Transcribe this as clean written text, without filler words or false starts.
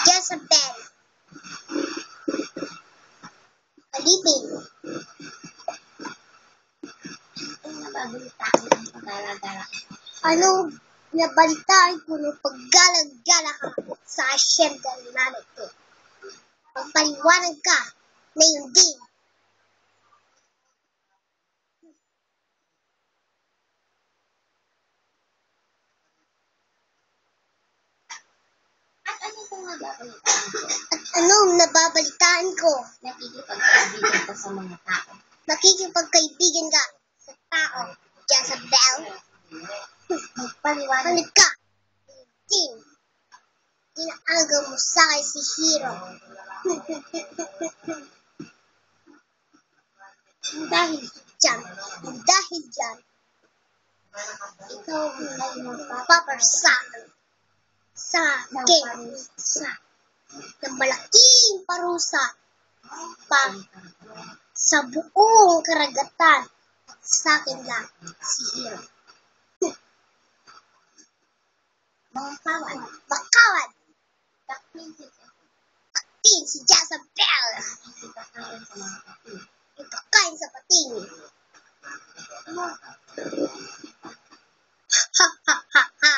Jezebel. Alipin. Anong nabalitaan ko nung paggala-gala ka sa asyenda ng nanay ko? Magpaliwanag ka na yun din. At anong nababalitaan ko? Nakikipagkaibigan ka sa mga tao. Nakikipagkaibigan ka sa tao. Jezebel. Magpaliwanag Ano ka? Din. Inaagaw mo sa akin si Hero. Dahil dyan, ikaw ay paparsahan sa akin ng malaking parusa pa sa buong karagatan at sa akin lang si Hero. Makawad. Taktin si Jezebel. Ipakain sa pating. Ha ha ha ha.